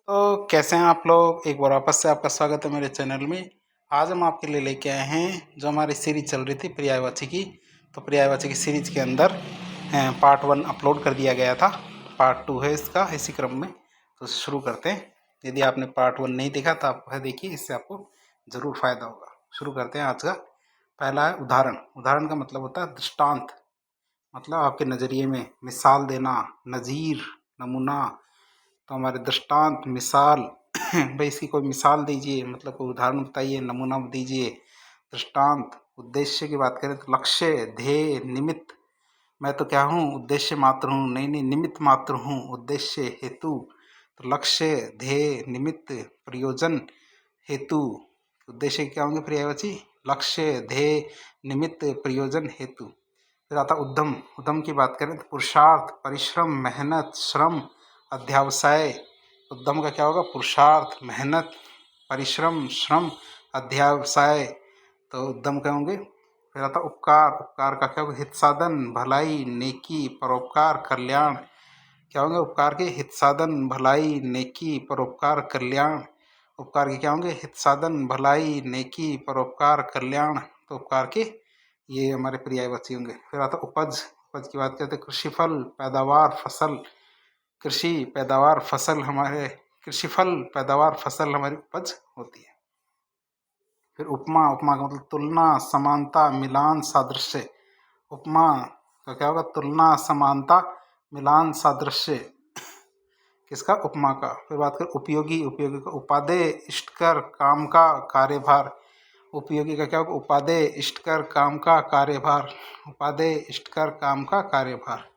तो कैसे हैं आप लोग? एक बार वापस से आपका स्वागत है मेरे चैनल में। आज हम आपके लिए लेके आए हैं जो हमारी सीरीज चल रही थी पर्यायवाची की। तो पर्यायवाची की सीरीज के अंदर पार्ट 1 अपलोड कर दिया गया था। पार्ट 2 है इसका इसी क्रम में। तो शुरू करते हैं। यदि आपने पार्ट 1 नहीं देखा तो आप वह देखिए, इससे आपको ज़रूर फ़ायदा होगा। शुरू करते हैं। आज का पहला है उदाहरण। उदाहरण का मतलब होता है दृष्टांत, मतलब आपके नज़रिए में मिसाल देना, नज़ीर, नमूना। तो हमारे दृष्टांत, मिसाल भाई इसकी कोई मिसाल दीजिए, मतलब कोई उदाहरण बताइए, नमूना दीजिए। दृष्टांत। उद्देश्य की बात करें तो लक्ष्य, ध्येय, निमित्त। मैं तो क्या हूँ? उद्देश्य मात्र हूँ। नहीं नहीं, निमित्त मात्र हूँ। उद्देश्य, हेतु। तो लक्ष्य, ध्येय, निमित्त, प्रयोजन, हेतु। उद्देश्य क्या होंगे पर्यायवाची? लक्ष्य, ध्येय, निमित्त, प्रयोजन, हेतु। फिर आता उद्यम। उद्यम की बात करें तो पुरुषार्थ, परिश्रम, मेहनत, श्रम, अध्यावसाय। उद्यम का क्या होगा? पुरुषार्थ, मेहनत, परिश्रम, श्रम, अध्यावसाय। तो उद्यम क्या होंगे? फिर आता उपकार। उपकार का क्या होगा? हित साधन, भलाई, नेकी, परोपकार, कल्याण। क्या होंगे उपकार के? हित साधन, भलाई, नेकी, परोपकार, कल्याण। उपकार के क्या होंगे? हित साधन, भलाई, नेकी, परोपकार, कल्याण। तो उपकार के ये हमारे पर्यायवाची होंगे। फिर आता उपज। उपज की बात करते हैं कृषिफल, पैदावार, फसल। कृषि, पैदावार, फसल हमारे कृषिफल, पैदावार, फसल हमारी उपज होती है। फिर उपमा। उपमा का मतलब तुलना, समानता, मिलान, सादृश्य। उपमा का क्या होगा? तुलना, समानता, मिलान, सादृश्य। किसका? उपमा का। फिर बात करें उपयोगी। उपयोगी का उपादेय, इष्टकर, काम का, कार्यभार। उपयोगी का क्या होगा? उपादेय, इष्टकर, काम का, कार्यभार। उपादेय, इष्टकर, काम का, कार्यभार।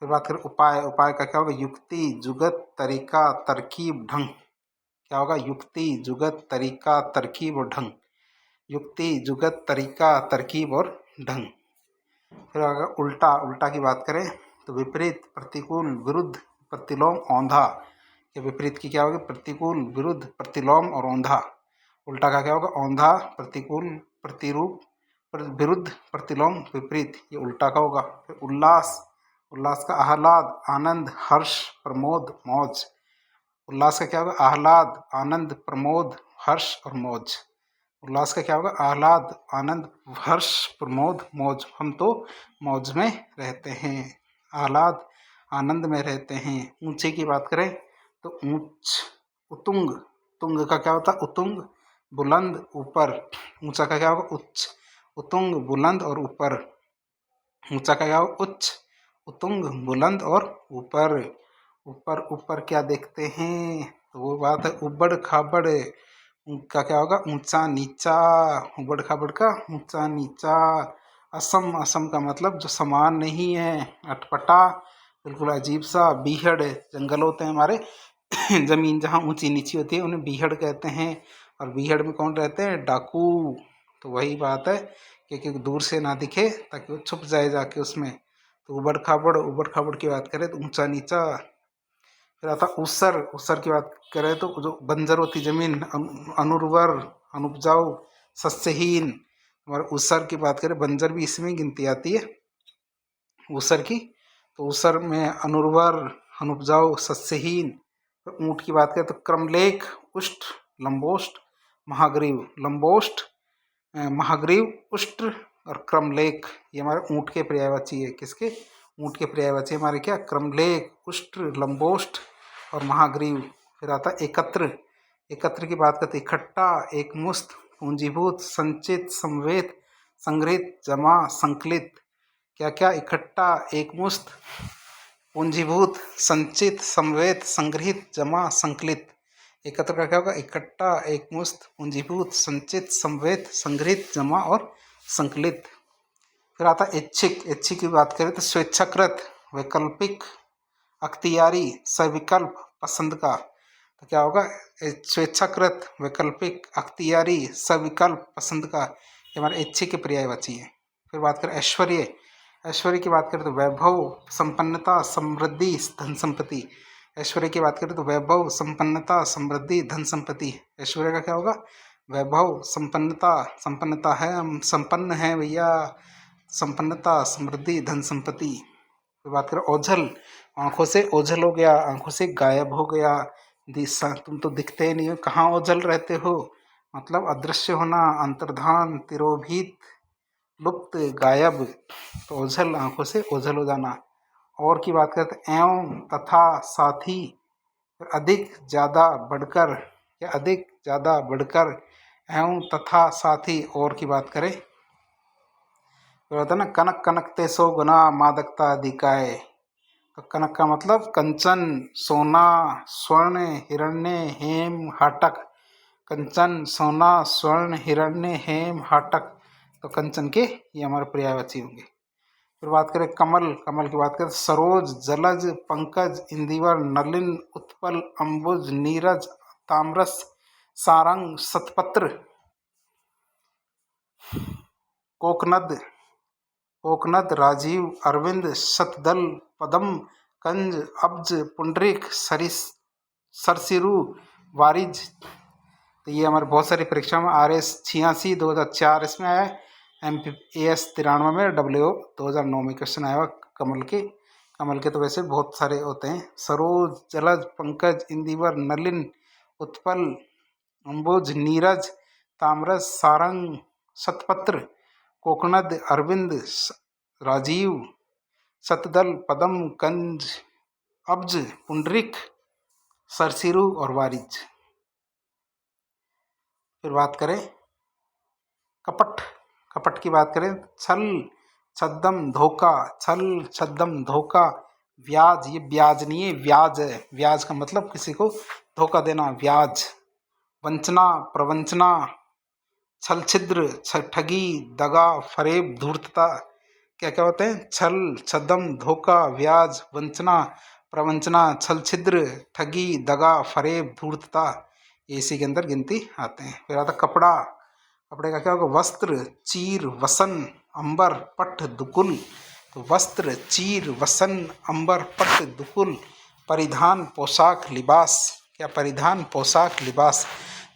फिर बात करें उपाय। उपाय का क्या होगा? युक्ति, जुगत, तरीका, तरकीब, ढंग। क्या होगा? युक्ति, जुगत, तरीका, तरकीब और ढंग। युक्ति, जुगत, तरीका, तरकीब और ढंग। फिर अगर उल्टा। उल्टा की बात करें तो विपरीत, प्रतिकूल, विरुद्ध, प्रतिलोम, औंधा। के विपरीत की क्या होगी? प्रतिकूल, विरुद्ध, प्रतिलोम और औंधा। उल्टा का क्या होगा? औंधा, प्रतिकूल, प्रतिरूप, विरुद्ध, प्रतिलोम, विपरीत। ये उल्टा का होगा। फिर उल्लास। उल्लास का आह्लाद, आनंद, हर्ष, प्रमोद, मौज। उल्लास का क्या होगा? आह्लाद, आनंद, प्रमोद, हर्ष और मौज। उल्लास का क्या होगा? आह्लाद, आनंद, हर्ष, प्रमोद, मौज। हम तो मौज में रहते हैं, आह्लाद आनंद में रहते हैं। ऊंचे की बात करें तो ऊंच, उतुंग। तुंग का क्या होता है? उतुंग, बुलंद, ऊपर। ऊंचा का क्या होगा? उच्च। उतुंग, बुलंद और ऊपर। ऊंचा का क्या होगा? उच्च, उतुंग, बुलंद और ऊपर। ऊपर ऊपर क्या देखते हैं? तो वो बात है उबड़ खाबड़ का क्या होगा? ऊंचा नीचा। उबड़ खाबड़ का ऊंचा नीचा। असम। असम का मतलब जो समान नहीं है, अटपटा, बिल्कुल अजीब सा। बीहड़। जंगल होते हैं हमारे जमीन जहाँ ऊंची नीची होती है उन्हें बीहड़ कहते हैं। और बीहड़ में कौन रहते हैं? डाकू। तो वही बात है कि दूर से ना दिखे ताकि वो छुप जाए जाके उसमें। तो उबड़ खाबड़। उबड़ खाबड़ की बात करें तो ऊंचा नीचा। फिर आता ऊसर। ऊसर की बात करें तो जो बंजर होती जमीन, अनुर्वर, अनुपजाऊ, सस्यहीन। और ऊसर की बात करें, बंजर भी इसमें गिनती आती है ऊसर की। तो ऊसर में अनुर्वर, अनुपजाऊ, सस्यहीन। तो ऊंट की बात करें तो क्रमलेख, उष्ट, लंबोष्ट, महाग्रीव। लंबोष्ट, महाग्रीव, उष्ट और क्रमलेख। ये हमारे ऊंट के पर्यायवाची है। किसके? ऊंट के पर्यायवाची हमारे क्या? क्रमलेख, उष्ट, लंबोष्ट और महाग्रीव। फिर आता है एकत्र। एकत्र की बात करते इकट्ठा, एकमुश्त, पूंजीभूत, संचित, समवेत, संग्रहित, जमा, संकलित। क्या क्या? इकट्ठा, एकमुश्त, पूंजीभूत, संचित, समवेत, संग्रहित, जमा, संकलित। एकत्र का क्या होगा? इकट्ठा, एकमुश्त, पूंजीभूत, संचित, समवेत, संग्रहित, जमा और संकलित। फिर आता ऐच्छिक। ऐच्छिक की बात करें तो स्वेच्छाकृत, वैकल्पिक, अख्तियारी, सविकल्प, पसंद का। तो क्या होगा? स्वेच्छाकृत, वैकल्पिक, अख्तियारी, सविकल्प, पसंद का। ये हमारे ऐच्छिक के पर्यायवाची है। फिर बात करें ऐश्वर्य। ऐश्वर्य की बात करें तो वैभव, संपन्नता, समृद्धि, धन संपत्ति। ऐश्वर्य की बात करें तो वैभव, संपन्नता, समृद्धि, धन संपत्ति। ऐश्वर्य का क्या होगा? वैभव, संपन्नता। संपन्नता है, हम संपन्न हैं भैया। संपन्नता, समृद्धि, धन संपत्ति। फिर बात करें ओझल। आंखों से ओझल हो गया, आंखों से गायब हो गया। दिशा, तुम तो दिखते ही नहीं हो, कहाँ ओझल रहते हो, मतलब अदृश्य होना, अंतर्धान, तिरोभित, लुप्त, गायब। तो ओझल, आंखों से ओझल हो जाना। और की बात करते हैं, एवं, तथा, साथी, फिर अधिक, ज़्यादा, बढ़कर, या अधिक, ज़्यादा, बढ़कर, एवं, तथा, साथी। और की बात करें तो होता है ना, कनक कनकते सौ गुना मादकता अधिकाय। तो कनक का मतलब कंचन, सोना, स्वर्ण, हिरण्य, हेम, हाटक। कंचन, सोना, स्वर्ण, हिरण्य, हेम, हाटक। तो कंचन के ये हमारे पर्यायवाची होंगे। फिर बात करें कमल, कमल की बात करें, सरोज, जलज, पंकज, इंदिवर, नलिन, उत्पल, अंबुज, नीरज, ताम्रस, सारंग, सतपत्र, कोकनद, कोकनद, राजीव, अरविंद, शतदल, पदम, कंज, अब्ज, पुंडरीक, सरसिरु, वारिज। तो ये हमारे बहुत सारी परीक्षा में RS 86 2004 इसमें आया है, MPAS 93 में, WO 2009 में क्वेश्चन आया हुआ कमल के। कमल के तो वैसे बहुत सारे होते हैं, सरोज, जलज, पंकज, इंदिवर, नलिन, उत्पल, अंबुज, नीरज, ताम्रस, सारंग, शतपत्र, कोकनद, अरविंद, राजीव, शतदल, पदम, कंज, अब्ज, पुंडरीक, सरसिरु और वारिज। फिर बात करें कपट, कपट की बात करें, छल, छद्म, धोखा, छल, छद्म, धोखा, ब्याज, ये ब्याज नहीं है, व्याज है, ब्याज का मतलब किसी को धोखा देना, ब्याज। वंचना, प्रवंचना, छल छिद्र, ठगी, दगा, फरेब, धूर्तता। क्या क्या होते हैं, छल, छद्म, धोखा, ब्याज, वंचना, प्रवंचना, छल छिद्र, ठगी, दगा, फरेब, धूर्तता। ये इसी के अंदर गिनती आते हैं। फिर आता कपड़ा, कपड़े का क्या होगा, वस्त्र, चीर, वसन, अंबर, पट, दुकुल। तो वस्त्र, चीर, वसन, अंबर, पट, दुकुल। परिधान, पोशाक, लिबास। क्या परिधान, पोशाक, लिबास।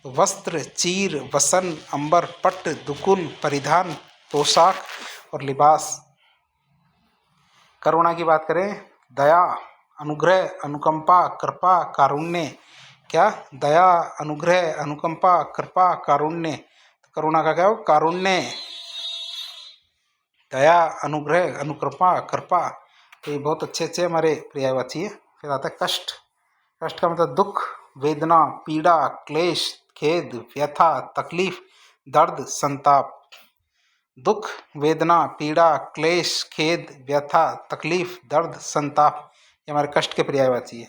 तो वस्त्र, चीर, वसन, अंबर, पट, दुकुल, परिधान, पोशाक और लिबास। करुणा की बात करें, दया, अनुग्रह, अनुकंपा, कृपा, कारुण्य। क्या, दया, अनुग्रह, अनुकंपा, कृपा, कारुण्य। करुणा का क्या हो, कारुण्य। दया, अनुग्रह, अनुकृपा, कृपा। तो ये बहुत अच्छे अच्छे हमारे पर्यायवाची है। फिर आता है कष्ट, कष्ट का मतलब दुख, वेदना, पीड़ा, क्लेश, खेद, व्यथा, तकलीफ, दर्द, संताप। दुख, वेदना, पीड़ा, क्लेश, खेद, व्यथा, तकलीफ, दर्द, संताप, ये हमारे कष्ट के पर्यायवाची है।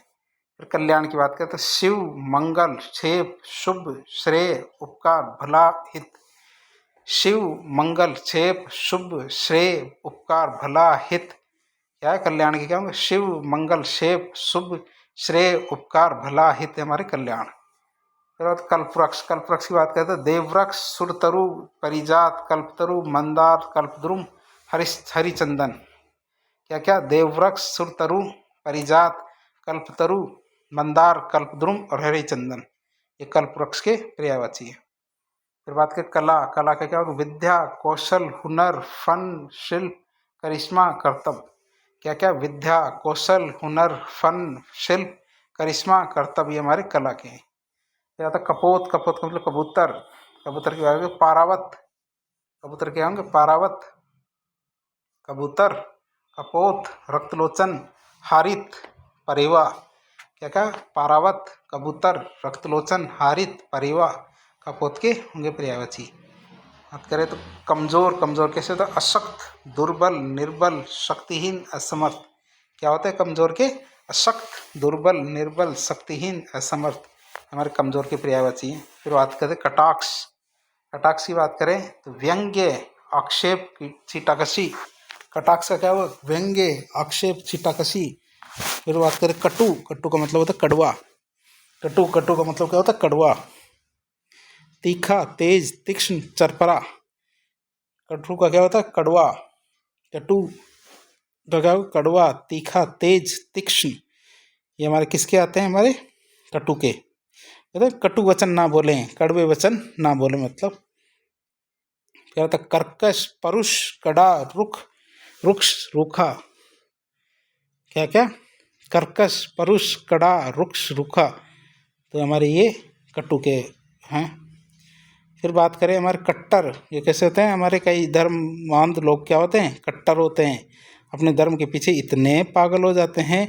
फिर कल्याण की बात करें तो शिव, मंगल, क्षेप, शुभ, श्रेय, उपकार, भला, हित। शिव, मंगल, क्षेप, शुभ, श्रेय, उपकार, भला, हित। क्या है कल्याण के, क्या होंगे, शिव, मंगल, क्षेप, शुभ, श्रेय, उपकार, भला, हित हमारे कल्याण। फिर बाद कल्पवृक्ष, कल्पवृक्ष की बात करते हैं, देववृक्ष, सुरतरु, परिजात, कल्पतरु, मंदार, कल्पद्रुम, हरिचंदन। क्या क्या, देववृक्ष, सुरतरु, परिजात, कल्पतरु, मंदार, कल्पद्रुम और हरिचंदन, ये कल्पवृक्ष के पर्यायवाची है। फिर बात करें कला, कला का क्या होगा, विद्या, कौशल, हुनर, फन, शिल्प, करिश्मा, कर्तव्य। क्या क्या, विद्या, कौशल, हुनर, फन, शिल्प, करिश्मा, कर्तव्य, ये हमारे कला के हैं। फिर आता कपोत, कपोत का मतलब कबूतर, कबूतर की बात करें पारावत, कबूतर क्या होंगे, पारावत, कबूतर, कपोत, रक्तलोचन, हारित, परेवा। क्या क्या, पारावत, कबूतर, रक्तलोचन, हारित, परेवा, कपोत के होंगे पर्यायवाची। बात करें तो कमजोर, कमजोर कैसे होता है, अशक्त, दुर्बल, निर्बल, शक्तिहीन, असमर्थ। क्या होता है कमजोर के, अशक्त, दुर्बल, निर्बल, शक्तिहीन, असमर्थ, हमारे कमजोर के पर्यायवाची हैं। फिर बात करें कटाक्ष, कटाक्ष की बात करें तो व्यंग्य, आक्षेप, छीटाकशी। कटाक्ष का क्या हुआ, व्यंग्य, आक्षेप, छीटाकशी। फिर बात करें कटु, कटु का मतलब होता है कड़वा, कटु, कटु का मतलब क्या होता है, कड़वा। तीखा, तेज, तीक्ष्ण, चरपरा। कटु का क्या होता है, कड़वा। कटु का क्या होगा, कड़वा, तीखा, तेज, तीक्ष्ण, ये हमारे किसके आते हैं, हमारे कटु के। मतलब कटु वचन ना बोले, कड़वे वचन ना बोले, मतलब क्या होता है, कर्कश, परुष, कड़ा, रुख, रुक्ष, रूखा। क्या क्या, कर्कश, परुष, कड़ा, रुक्ष, रूखा। तो हमारे ये कट्टू के हैं। फिर बात करें हमारे कट्टर, ये कैसे होते हैं? हमारे कई धर्मांध लोग क्या होते हैं? कट्टर होते हैं। अपने धर्म के पीछे इतने पागल हो जाते हैं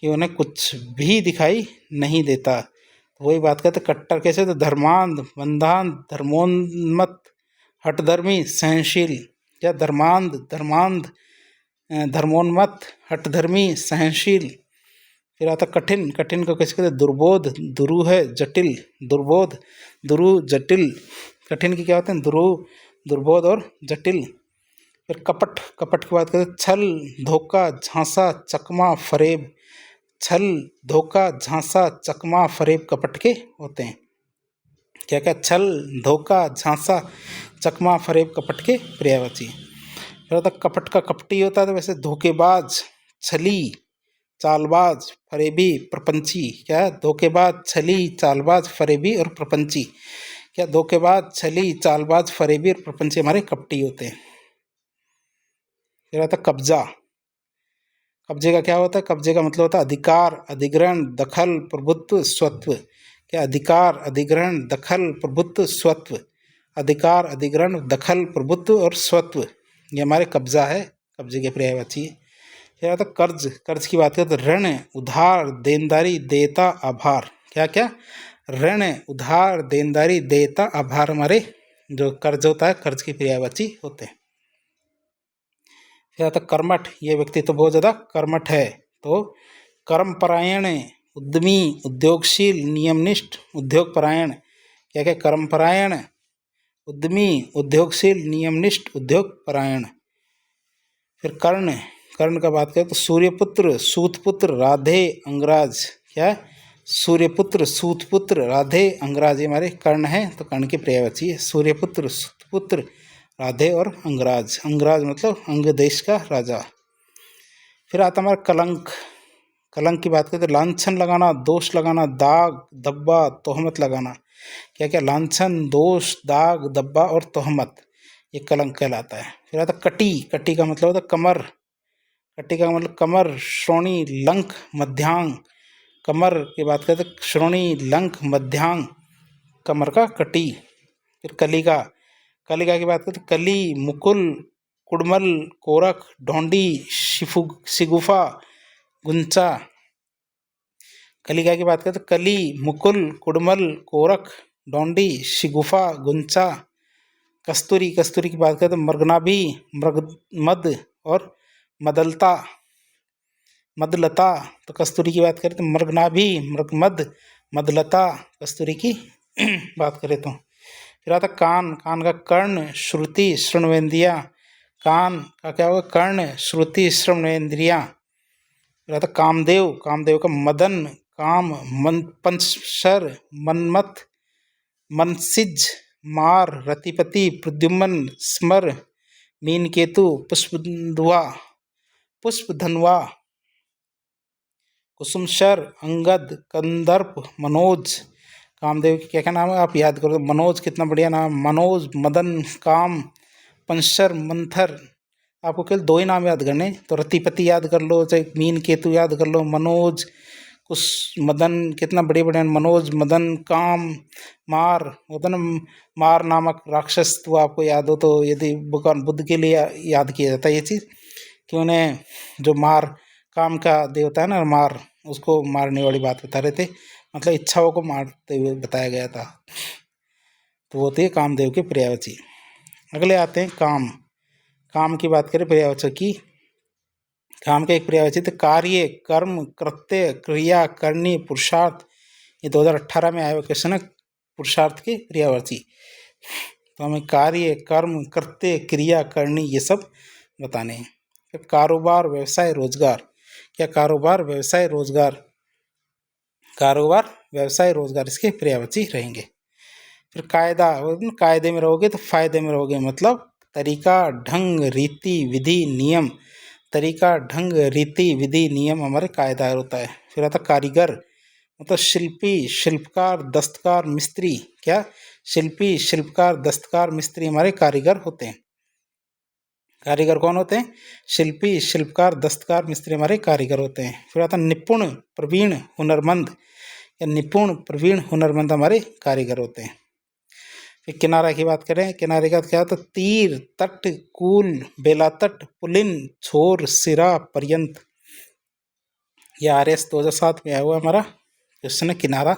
कि उन्हें कुछ भी दिखाई नहीं देता। तो वही बात करते कट्टर कैसे? तो धर्मांध, बंधांध, धर्मोन्मत्त, हठधर्मी, सहनशील। क्या? धर्मांध, धर्मोन्मत्त, हठधर्मी, सहनशील। फिर आता कठिन, कठिन को कैसे कहते? दुर्बोध, दुरु है, जटिल, दुर्बोध, दुरु, जटिल। कठिन की क्या होते हैं? दुरु, दुर्बोध और जटिल। फिर कपट, कपट की बात करें छल, धोखा, झांसा, चकमा, फरेब। छल, धोखा, झांसा, चकमा, फरेब कपट के होते हैं। क्या क्या? छल, धोखा, झांसा, चकमा, फरेब कपट के पर्यायवाची। फिर होता कपट का कपटी होता है, तो वैसे धोखेबाज, छली, चालबाज, फरेबी, प्रपंची। क्या है? धोखेबाज, छली, चालबाज, फरेबी और प्रपंची। क्या? धोखेबाज, छली, चालबाज, फरेबी और प्रपंची हमारे कपटी होते हैं। फिर आता कब्जा। कब्जे का क्या होता है? कब्जे का मतलब होता है अधिकार, अधिग्रहण, दखल, प्रभुत्व, स्वत्व। क्या? अधिकार, अधिग्रहण, दखल, प्रभुत्व, स्वत्व। अधिकार, अधिग्रहण, दखल, प्रभुत्व और स्वत्व, ये हमारे कब्जा है, कब्जे के पर्यायवाची है। फिर आता कर्ज, कर्ज की बात करें तो ऋण, उधार, देनदारी, देयता, आभार। क्या क्या? ऋण, उधार, देनदारी, देयता, आभार हमारे जो कर्ज होता है, कर्ज की पर्यायवाची होते हैं। फिर आता कर्मठ, ये व्यक्ति तो बहुत ज़्यादा कर्मठ है, तो कर्मपरायण, उद्यमी, उद्योगशील, नियमनिष्ठ, उद्योगपरायण। क्या क्या? कर्मपरायण, उद्यमी, उद्योगशील, नियमनिष्ठ, उद्योगपरायण। फिर कर्ण, कर्ण का बात करें तो सूर्यपुत्र, सूतपुत्र, राधे, अंगराज। क्या? सूर्यपुत्र, सूतपुत्र, राधे, अंगराज, ये हमारे कर्ण हैं, तो कर्ण की पर्यायवाची है सूर्यपुत्र, सूतपुत्र, राधे और अंगराज। अंगराज मतलब अंग देश का राजा। फिर आता हमारा कलंक, कलंक की बात करें तो लांछन लगाना, दोष लगाना, दाग, धब्बा, तोहमत लगाना। क्या क्या? लांछन, दोष, दाग, धब्बा और तोहमत, ये कलंक कहलाता है। फिर आता कटी, कटी का मतलब होता है कमर। कटी का मतलब कमर, श्रोणी, लंक, मध्यांग। कमर की बात करें तो श्रोणी, लंक, मध्यांग, कमर का कटी। फिर कलिका, कलिका की बात करें तो कली, मुकुल, कुड़मल, कोरक, ढोंडी, शिगुफा, गुंचा। कलिका की बात करें तो कली, मुकुल, कुड़मल, कोरक, ढोंडी, शिगुफा, गुंचा। कस्तूरी, कस्तूरी की बात करें तो मृगनाभि, मृगमद और मदलता, मदलता। तो कस्तूरी की बात करें तो मृगनाभि, मृगमद, मदलता, कस्तूरी की बात करें तो। फिर आता कान, कान का कर्ण, श्रुति, श्रवणेन्द्रिया। कान का क्या होगा? कर्ण, श्रुति, श्रवणेन्द्रिया। फिर आता कामदेव, कामदेव का मदन, काम, मन, पंचशर, मनमथ, मनसिज, मार, रतिपति, प्रद्युम्न, स्मर, मीनकेतु, पुष्पधनुआ, पुष्पधनुआ, कुसुमशर, अंगद, कंदर्प, मनोज। कामदेव की क्या क्या नाम है आप याद करो? मनोज कितना बढ़िया नाम, मनोज, मदन, काम, पंचशर, मंथर। आपको केवल दो ही नाम याद करने, तो रतिपति याद कर लो, चाहे मीन केतु याद कर लो, मनोज, कुछ, मदन, कितना बड़े बड़े मनोज, मदन, काम, मार होता ना, मार नामक राक्षस, तो आपको याद हो तो, यदि भगवान बुद्ध के लिए याद किया जाता है ये चीज़, कि उन्हें जो मार, काम का देवता है ना मार, उसको मारने वाली बात बता रहे थे, मतलब इच्छाओं को मारते हुए बताया गया था, तो वो होती है कामदेव के पर्यायवाची। अगले आते हैं काम, काम की बात करें पर्यायवाचक की। काम का एक पर्यायवाची तो कार्य, कर्म, कृत्य, क्रिया, करनी, पुरुषार्थ, ये 2018 में आया हुआ क्वेश्चन है पुरुषार्थ के पर्यायवाची। तो हमें कार्य, कर्म, कृत्य, क्रिया, करनी ये सब बताने हैं। फिर कारोबार, व्यवसाय, रोजगार। क्या? कारोबार, व्यवसाय, रोजगार, कारोबार, व्यवसाय, रोजगार इसके पर्यायवाची रहेंगे। फिर कायदा, कायदे में रहोगे तो फायदे में रहोगे, मतलब तरीका, ढंग, रीति, विधि, नियम। तरीका, ढंग, रीति, विधि, नियम हमारे कायदा होता है। फिर आता कारीगर, मतलब शिल्पी, शिल्पकार, दस्तकार, मिस्त्री। क्या? शिल्पी, शिल्पकार, दस्तकार, मिस्त्री हमारे कारीगर होते हैं। कारीगर कौन होते हैं? शिल्पी, शिल्पकार, दस्तकार, मिस्त्री हमारे कारीगर होते हैं। फिर आता निपुण, प्रवीण, हुनरमंद। या निपुण प्रवीण हुनरमंद हमारे कारीगर होते हैं। फिर किनारा की बात करें, किनारे का क्या होता है? तीर, तट, कूल, बेला तट, पुलिन, छोर, सिरा, पर्यंत। ये RS 2007 में आया हुआ हमारा क्वेश्चन है किनारा।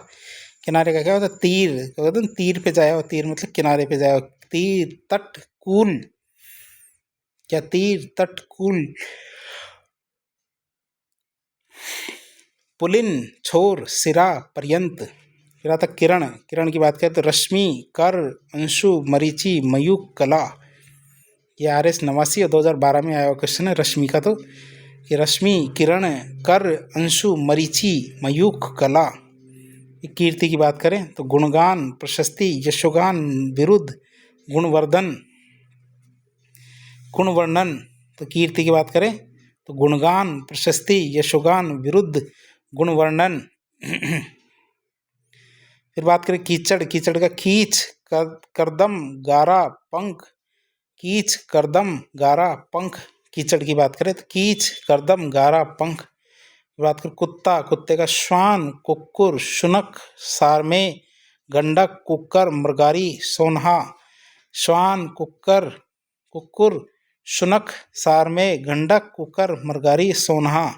किनारे का क्या होता है? तीर, क्या होता है? तीर पे जाया हो, तीर मतलब किनारे पे जाया हो। तीर, तट, कूल, क्या तीर, तट, कूल, पुलिन, छोर, सिरा, पर्यंत। फिर आता किरण, किरण की बात करें तो रश्मि, कर, अंशु, मरीचि, मयूख, कला। ये RS 89 और 2012 में आया हुआ क्वेश्चन है रश्मि का। तो ये रश्मि, किरण, कर, अंशु, मरीचि, मयूख, कला। कीर्ति की बात करें तो गुणगान, प्रशस्ति, यशोगान, विरुद्ध, गुणवर्धन, गुणवर्णन। तो कीर्ति की बात करें तो गुणगान, प्रशस्ति, यशोगान, विरुद्ध, गुणवर्णन। फिर बात करें कीचड़, कीचड़ का खींच, करदम, गारा, पंख। कीच, करदम, गारा, पंख। कीचड़ की बात करें तो कीच, करदम, गारा, पंख। बात करें कुत्ता, कुत्ते का श्वान, कुक्कुर, शुनक, सारमे, गंडक, कुक्कर, मृगारी, सोनहा। श्वान, कुक्कर, कुक्कुर, शुनक, सारमे, गंडक, कुक्कर, मृगारी, सोनहा।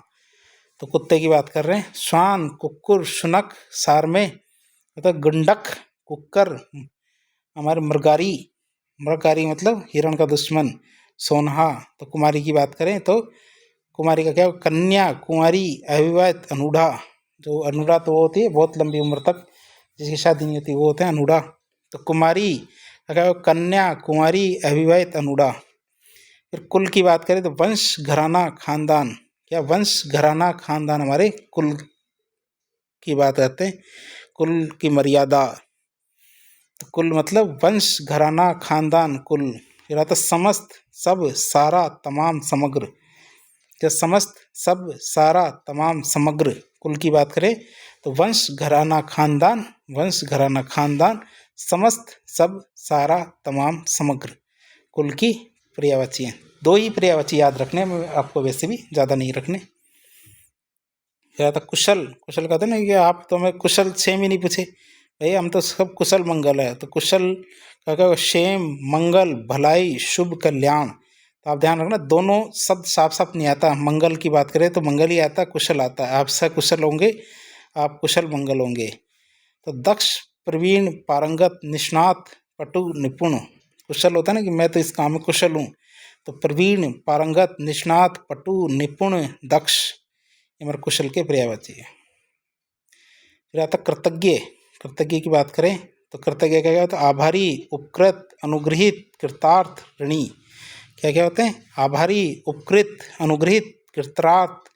तो कुत्ते की बात कर रहे हैं, श्वान, कुक्कुर, शुनक, सारमे, मतलब गंडक, कुक्कर, हमारे मृगारी, मृगारी मतलब हिरण का दुश्मन, सोनहा। तो कुमारी की बात करें तो कुमारी का क्या? कन्या, कुंवारी, अविवाहित, अनूढ़ा। जो अनूढ़ा तो वो होती है बहुत लंबी उम्र तक जिसकी शादी नहीं होती, वो होते हैं अनूढ़ा। तो कुमारी का क्या? कन्या, कुंवारी, अविवाहित, अनूढ़ा। फिर कुल की बात करें तो वंश, घराना, खानदान। क्या? वंश, घराना, खानदान, हमारे कुल की बात करते हैं, कुल की मर्यादा। तो कुल मतलब वंश, घराना, खानदान, कुल। फिर आता समस्त, सब, सारा, तमाम, समग्र। क्या? समस्त, सब, सारा, तमाम, समग्र। कुल की बात करें तो वंश, घराना, खानदान, वंश, घराना, खानदान, समस्त, सब, सारा, तमाम, समग्र। कुल की पर्यायवाची हैं। 2 ही पर्यायवाची याद रखने में, आपको वैसे भी ज़्यादा नहीं रखने। फिर आता कुशल, कुशल कहते हैं ना कि आप तो हमें कुशल क्षेम ही नहीं पूछे, भाई हम तो सब कुशल मंगल है। तो कुशल का क्या? क्षेम, मंगल, भलाई, शुभ, कल्याण। तो आप ध्यान रखना दोनों शब्द साफ साफ नहीं आता। मंगल की बात करें तो मंगल ही आता है, कुशल आता है। आप सकुशल होंगे, आप कुशल मंगल होंगे। तो दक्ष, प्रवीण, पारंगत, निष्णात, पटु, निपुण। कुशल होता है ना कि मैं तो इस काम में कुशल हूँ। तो प्रवीण, पारंगत, निष्णात, पटु, निपुण, दक्ष, ये हमारे कुशल के पर्यायवाची है। फिर आता कृतज्ञ, कृतज्ञ की बात करें तो कृतज्ञ क्या होता है? आभारी, उपकृत, अनुग्रहित, कृतार्थ, ऋणी। क्या क्या होते हैं? आभारी, उपकृत, अनुग्रहित, कृतार्थ,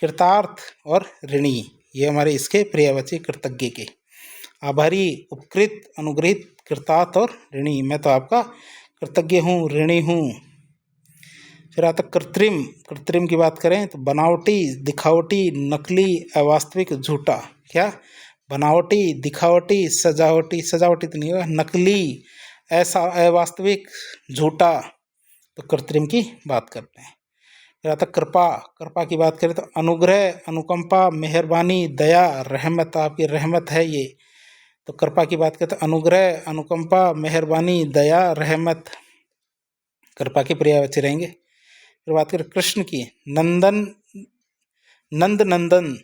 कृतार्थ और ऋणी। ये हमारे इसके पर्यायवाची कृतज्ञ के। आभारी, उपकृत, अनुग्रहित, कृतार्थ और ऋणी। मैं तो आपका कृतज्ञ हूँ, ऋणी हूँ। फिर आता कृत्रिम, कृत्रिम की बात करें तो बनावटी, दिखावटी, नकली, अवास्तविक, झूठा। क्या? बनावटी, दिखावटी, सजावटी, सजावटी तो नहीं होगा, नकली, ऐसा, अवास्तविक, झूठा। तो कृत्रिम की बात करते हैं। फिर आता कृपा, कृपा की बात करें तो अनुग्रह, अनुकंपा, मेहरबानी, दया, रहमत, आपकी रहमत है ये। तो कृपा की बात करें तो अनुग्रह, अनुकंपा, मेहरबानी, दया, रहमत, कृपा के पर्यायवाची रहेंगे। फिर बात करें कृष्ण की, नंदन, नंद नंदन,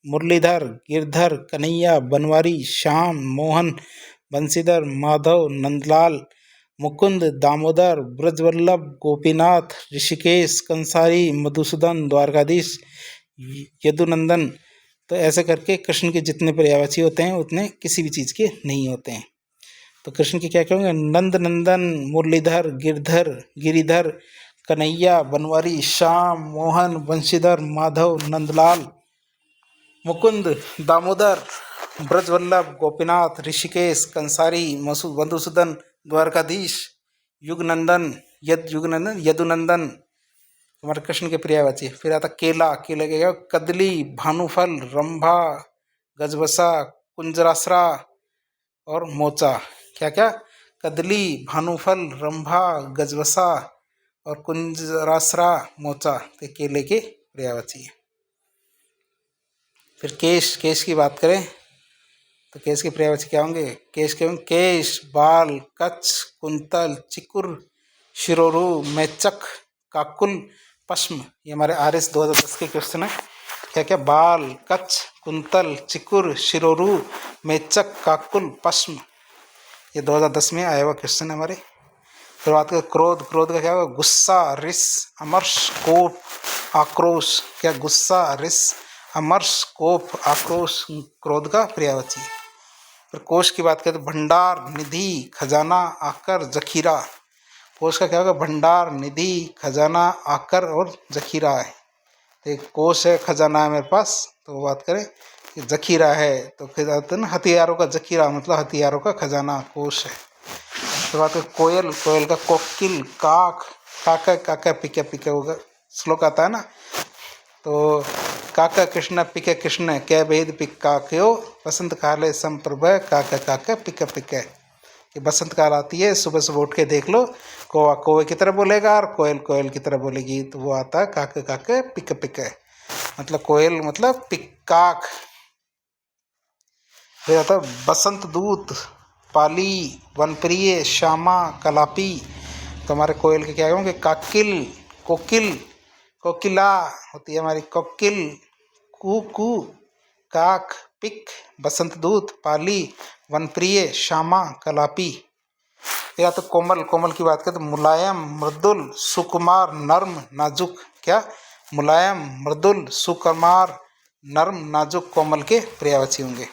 मुरलीधर, गिरधर, कन्हैया, बनवारी, श्याम, मोहन, बंशीधर, माधव, नंदलाल, मुकुंद, दामोदर, ब्रजवल्लभ, गोपीनाथ, ऋषिकेश, कंसारी, मधुसूदन, द्वारकाधीश, यदुनंदन। तो ऐसे करके कृष्ण के जितने पर्यायवाची होते हैं उतने किसी भी चीज़ के नहीं होते हैं। तो कृष्ण के क्या कहेंगे? नंद नंदन, मुरलीधर, गिरधर, गिरिधर, कन्हैया, बनवारी, श्याम, मोहन, बंशीधर, माधव, नंदलाल, मुकुंद, दामोदर, ब्रजवल्लभ, गोपीनाथ, ऋषिकेश, कंसारी, मधुसूदन, द्वारकाधीश, युगनंदन, युगनंदन, यदुनंदन, हमारे कृष्ण के पर्यायवाची। फिर आता केला, केले के क्या? कदली, भानुफल, रंभा, गजबसा, कुंजरासरा और मोचा। क्या क्या? कदली, भानुफल, रंभा, गजबसा और कुंजरासरा, मोचा। तो केले के पर्यायवाची है। फिर केश, केश की बात करें तो केश के पर्यायवाची क्या होंगे? केश के होंगे केश, बाल, कच्छ, कुंतल, चिकुर, शिरोरु, मेचक, काकुल, पश्म। ये हमारे RS 2010 के क्वेश्चन है। क्या क्या? बाल, कच्छ, कुंतल, चिकुर, शिरोरु, मेचक, काकुल, पश्म। ये 2010 में आया हुआ क्वेश्चन है हमारे। फिर बात करें क्रोध। क्रोध का क्या होगा? गुस्सा, रिस, अमर्ष, कोप, आक्रोश। क्या? गुस्सा, रिस, अमर्ष, कोप, आक्रोश क्रोध का पर्यायवाची। फिर कोश की बात करें तो भंडार, निधि, खजाना, आकर, जखीरा। कोश का क्या होगा? भंडार, निधि, खजाना, आकर और जखीरा है। तो एक कोश है, खजाना है मेरे पास, तो बात करें कि जखीरा है तो फिर आते हैं ना हथियारों का जखीरा, मतलब हथियारों का खजाना कोश है। तो बात करें कोयल। कोयल का कोकिल, काक, काका काका पिके पिके होगा, श्लोक आता है ना। तो काका कृष्ण पिके कृष्ण कै भेद पिक्का क्यों, बसंत काले संप्रभ काका काका पिके पिके। ये बसंत काल आती है, सुबह सुबह उठ के देख लो, कौवा कौवे की तरह बोलेगा और कोयल कोयल की तरह बोलेगी, तो वो आता है काके काके पिके पिके, मतलब कोयल मतलब पिक्काक। फिर आता है बसंत दूत, पाली, वनप्रिय, श्यामा, कलापी। तो हमारे कोयल के क्या होंगे? काकिल, कोकिल, कोकिला होती है हमारी कोकिल, कू कू, काक, पिक, बसंत दूत, पाली, वनप्रिय, श्यामा, कलापी। या तो कोमल। कोमल की बात करें तो मुलायम, मृदुल, सुकुमार, नर्म, नाजुक। क्या? मुलायम, मृदुल, सुकुमार, नर्म, नाजुक कोमल के पर्यायवाची होंगे।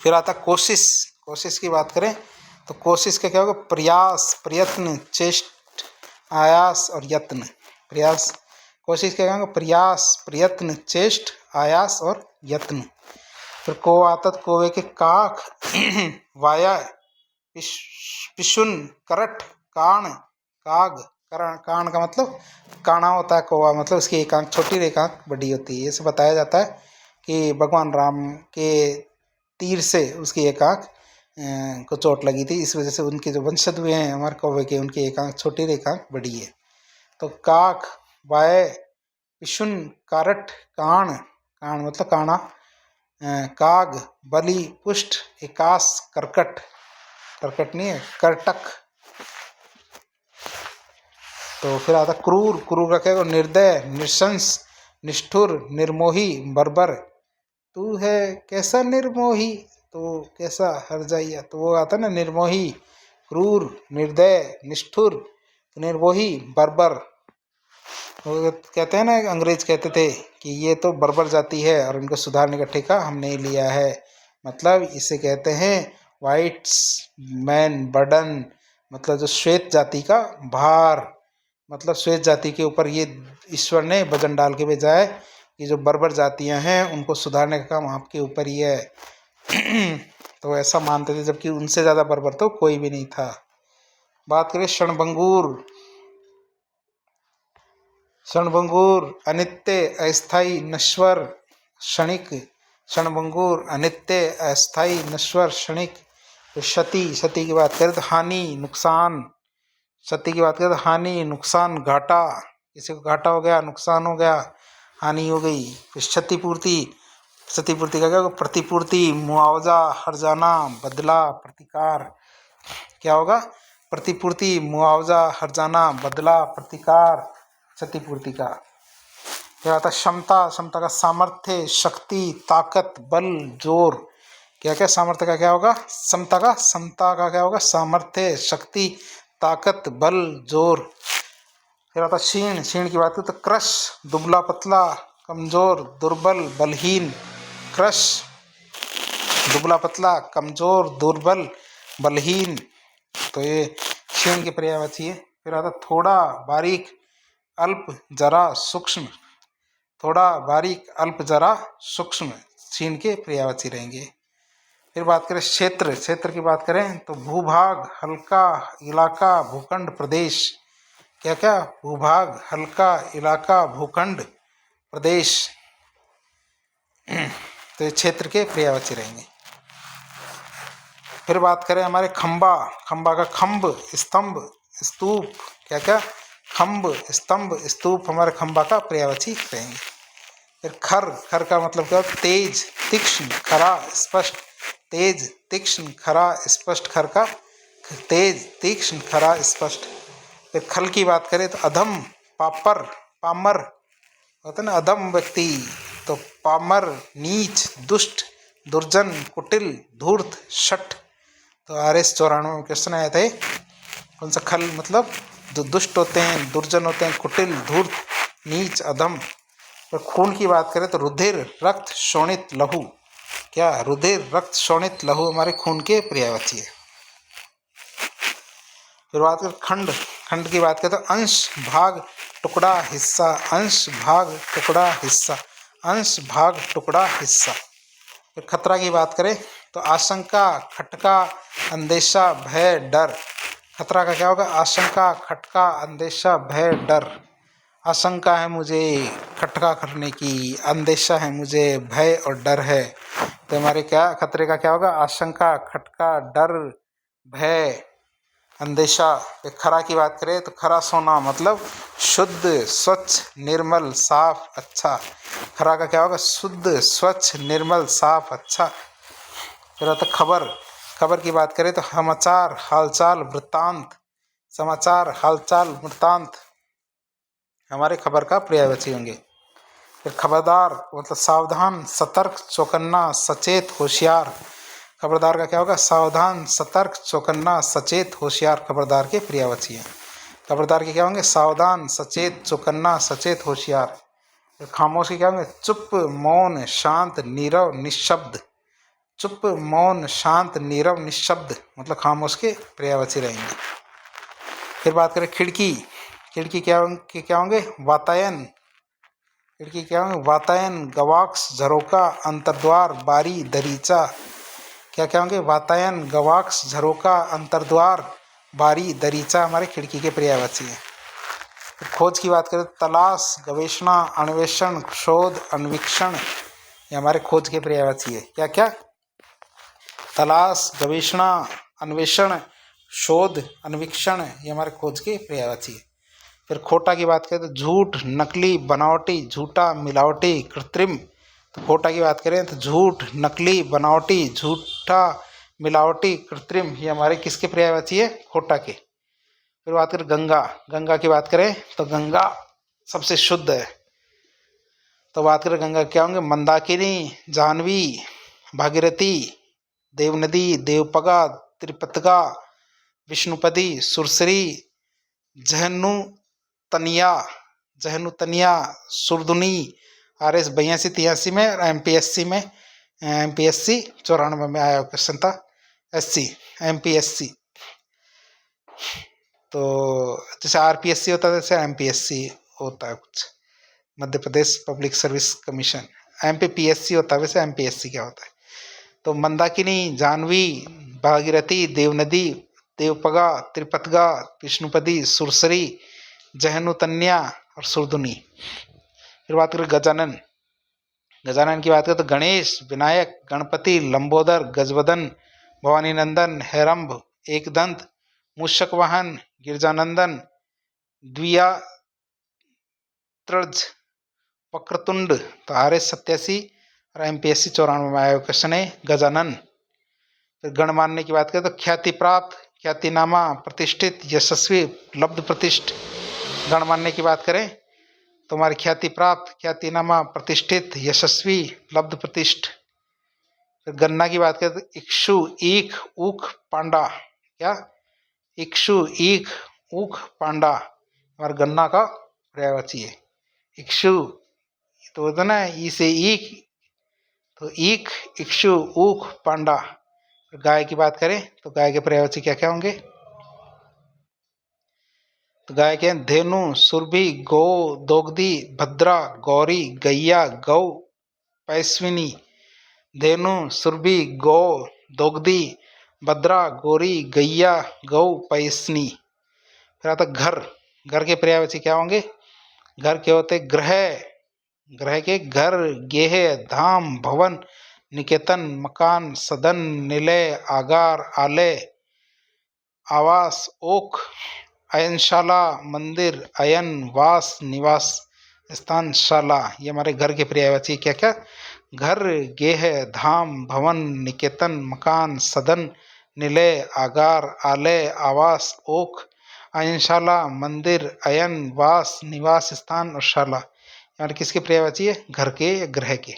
फिर आता कोशिश। कोशिश की बात करें तो कोशिश का क्या होगा? प्रयास, प्रयत्न, चेष्ट, आयास और यत्न। प्रयास, कोशिश क्या होगा? प्रयास, प्रयत्न, चेष्ट, आयास और यत्न। फिर कौवा आता तो कौवे के काक, वाया, पिशुन, करट, कान, काग, करण। कान का मतलब काना होता है कौवा, मतलब उसकी एक आंख छोटी और एक आंख बड़ी होती है। इसे बताया जाता है कि भगवान राम के तीर से उसकी एक आंख को चोट लगी थी, इस वजह से उनके जो वंशज हुए हैं हमारे कौवे के, उनकी एक आंख छोटी और एक आंख बड़ी है। तो काक, वाय, पिशुन, कारट, कान, कान मतलब काना, काग, बलि, पुष्ट, एकास, करकट, करकट नहीं है करटक। तो फिर आता क्रूर। क्रूर का क्या? निर्दय, निशंस, निष्ठुर, निर्मोही, बर्बर। तू है कैसा निर्मोही, तो कैसा हरजाइया, तो वो आता ना निर्मोही, क्रूर, निर्दय, निष्ठुर, निर्मोही, बर्बर। वो कहते हैं ना, अंग्रेज कहते थे कि ये तो बर्बर जाति है और इनको सुधारने का ठेका हमने लिया है, मतलब इसे कहते हैं वाइट्स मैन बर्डन, मतलब जो श्वेत जाति का भार, मतलब श्वेत जाति के ऊपर ये ईश्वर ने वजन डाल के भेजा है कि जो बर्बर जातियां हैं उनको सुधारने का काम आपके ऊपर ही है। तो ऐसा मानते थे, जबकि उनसे ज़्यादा बर्बर तो कोई भी नहीं था। बात करें क्षणभंगुर। क्षणभंगुर अनित्य, अस्थाई, नश्वर, क्षणिक। क्षणभंगुर अनित्य, अस्थाई, नश्वर, क्षणिक। तो क्षति। क्षति की बात करें तो हानि, नुकसान। क्षति की बात करें तो हानि, नुकसान, घाटा, किसी को घाटा हो गया, नुकसान हो गया, हानि हो गई। क्षतिपूर्ति। क्षतिपूर्ति का क्या होगा? प्रतिपूर्ति, मुआवजा, हर्जाना, बदला, प्रतिकार। क्या होगा? प्रतिपूर्ति, मुआवजा, हर्जाना, बदला, प्रतिकार, क्षतिपूर्ति का। क्या आता है? क्षमता। क्षमता का सामर्थ्य, शक्ति, ताकत, बल, जोर। क्या क्या? सामर्थ्य का क्या होगा? क्षमता का। क्षमता का क्या होगा? सामर्थ्य, शक्ति, ताकत, बल, जोर। फिर आता क्षीण। क्षीण की बात करें तो क्रश, दुबला पतला, कमजोर, दुर्बल, बलहीन। क्रश, दुबला पतला, कमजोर, दुर्बल, बलहीन। तो ये क्षीण के पर्यायवाची है। फिर आता थोड़ा, बारीक, अल्प, जरा, सूक्ष्म। थोड़ा, बारीक, अल्प, जरा, सूक्ष्म क्षीण के पर्यायवाची रहेंगे। फिर बात करें क्षेत्र। क्षेत्र की बात करें तो भूभाग, हल्का, इलाका, भूखंड, प्रदेश। क्या क्या? भूभाग, हल्का, इलाका, भूखंड, प्रदेश। तो ये क्षेत्र के पर्यायवाची रहेंगे। फिर बात करें हमारे खंबा। खंबा का खंब, स्तंभ, स्तूप। क्या क्या? खंब, स्तंभ, स्तूप हमारे खंबा का पर्यायवाची रहेंगे। फिर खर, खर का मतलब क्या? तेज, तीक्ष्ण, खरा, स्पष्ट। तेज, तीक्ष्ण, खरा, स्पष्ट। खर का तेज, तीक्ष्ण, खरा, स्पष्ट। फिर खल की बात करें तो अधम, पापर, पामर होता है ना, अधम व्यक्ति। तो पामर, नीच, दुष्ट, दुर्जन, कुटिल, धूर्त, शठ। तो RS 94 में क्वेश्चन आया था कौन सा? खल मतलब जो दुष्ट होते हैं, दुर्जन होते हैं, कुटिल, धूर्त, नीच, अधम। तो खून की बात करें तो रुधिर, रक्त, शोणित, लहू। क्या? रुधिर, रक्त, शोणित, लहू हमारे खून के पर्यायवाची है। फिर बात करें खंड, खंड की बात करें तो अंश, भाग, टुकड़ा, हिस्सा। अंश, भाग, टुकड़ा, हिस्सा। अंश, भाग, टुकड़ा, हिस्सा। फिर खतरा की बात करें तो आशंका, खटका, अंदेशा, भय, डर। खतरा का क्या होगा? आशंका, खटका, अंदेशा, भय, डर। आशंका है मुझे खटका करने की, अंदेशा है मुझे, भय और डर है। तो हमारे क्या खतरे का क्या होगा? आशंका, खटका, डर, भय, अंदेशा। खरा की बात करें तो खरा सोना मतलब शुद्ध, स्वच्छ, निर्मल, साफ, अच्छा। खरा का क्या होगा? शुद्ध, स्वच्छ, निर्मल, साफ, अच्छा। फिर आता खबर, खबर की बात करें तो समाचार, हालचाल, वृत्तांत। समाचार, हालचाल, वृत्तांत हमारे खबर का पर्यायवाची होंगे। फिर खबरदार मतलब सावधान, सतर्क, चौकन्ना, सचेत, होशियार। खबरदार का क्या होगा? सावधान, सतर्क, चौकन्ना, सचेत, होशियार खबरदार के पर्यायवाची हैं। खबरदार के क्या होंगे? सावधान, सचेत, चौकन्ना, सचेत, होशियार। खामोश के क्या होंगे? चुप, मौन, शांत, नीरव, निशब्द। चुप, मौन, शांत, नीरव, निशब्द मतलब खामोश के पर्यायवाची रहेंगे। फिर बात करें खिड़की, खिड़की क्या होंगे? वातायन। खिड़की क्या होंगे? वातायन, गवाक्ष, झरोका, अंतर्द्वार, बारी, दरीचा। क्या क्या होंगे? वातायन, गवाक्ष, झरोका, अंतर्द्वार, बारी, दरीचा हमारे खिड़की के पर्यायवाची हैं। खोज की बात करें तो तलाश, गवेषणा, अन्वेषण, शोध, अन्वीक्षण ये हमारे खोज के पर्यायवाची है। क्या क्या? तलाश, गवेषणा, अन्वेषण, शोध, अन्वीक्षण ये हमारे खोज के पर्यायवाची है। फिर खोटा की बात करें तो झूठ, नकली, बनावटी, झूठा, मिलावटी, कृत्रिम। तो खोटा की बात करें तो झूठ, नकली, बनावटी, झूठा, मिलावटी, कृत्रिम ये हमारे किसके पर्यायवाची है? खोटा के। फिर बात करें गंगा, गंगा की बात करें तो गंगा सबसे शुद्ध है। तो बात करें गंगा क्या होंगे? मंदाकिनी, जाह्नवी, भागीरथी, देवनदी, देवपगा, त्रिपतगा, विष्णुपदी, सुरसरी, जहनु तनिया, जहनु तनिया, सुरदुनी। RS 82-83 में और MPSC में MPSC 94 में आया क्वेश्चन था। SC MPSC तो जैसे RPSC होता है जैसे MPSC होता है कुछ, Madhya Pradesh public service commission. MPPSC होता है वैसे MPSC क्या होता है? तो मंदाकिनी, जाह्नवी, भागीरथी, देवनदी, देवपगा, त्रिपतगा, विष्णुपदी, सुरसरी, जहनुतन्या और सुरदुनी। फिर बात करें गजानन, गजानन की बात करें तो गणेश, विनायक, गणपति, लंबोदर, गजवदन, भवानी नंदन, हेरंब, एकदंत, मूषक वाहन, गिरजानंदन, द्विया त्रज, वक्रतुंड। तो RS 87 और MPSC 94 में आया क्वेश्चन है गजानन। फिर गणमान्य की बात करें तो ख्याति प्राप्त, ख्यातिनामा, प्रतिष्ठित, यशस्वी, लब्ध प्रतिष्ठ। गणमान्य की बात करें तो हमारी ख्याति प्राप्त, ख्यातिनामा, प्रतिष्ठित, यशस्वी, लब्ध प्रतिष्ठ। फिर गन्ना की बात करें तो इक्षु, ईख, ऊख, पांडा। क्या? इक्षु, ईख, ऊख, पांडा हमारा गन्ना का पर्यायवाची है। इक्षु तो होता ना ई से ईख, तो ईख, इक्षु, ऊख, पांडा। गाय की बात करें तो गाय के पर्यायवाची क्या क्या होंगे? तो गाय के धेनु, सुरभि, गौ, दोगदी, भद्रा, गौरी, गैया, गौ, पैस्विनी। धेनु, सुरभि, गौ, दोगदी, भद्रा, गौरी, गैया, गौ, पैस्नी। फिर आता घर, घर के पर्यायवाची क्या होंगे? घर के होते ग्रह, ग्रह के घर, गेह, धाम, भवन, निकेतन, मकान, सदन, निलय, आगार, आलय, आवास, ओक, अयनशाला, मंदिर, अयन, वास, निवास स्थान, शाला, ये हमारे घर के पर्यायवाची। क्या क्या? घर, गेह, धाम, भवन, निकेतन, मकान, सदन, निलय, आगार, आलय, आवास, ओक, अयनशाला, मंदिर, अयन, वास, निवास स्थान और शाला, यानी किसके पर्यायवाची है? घर के या ग्रह के।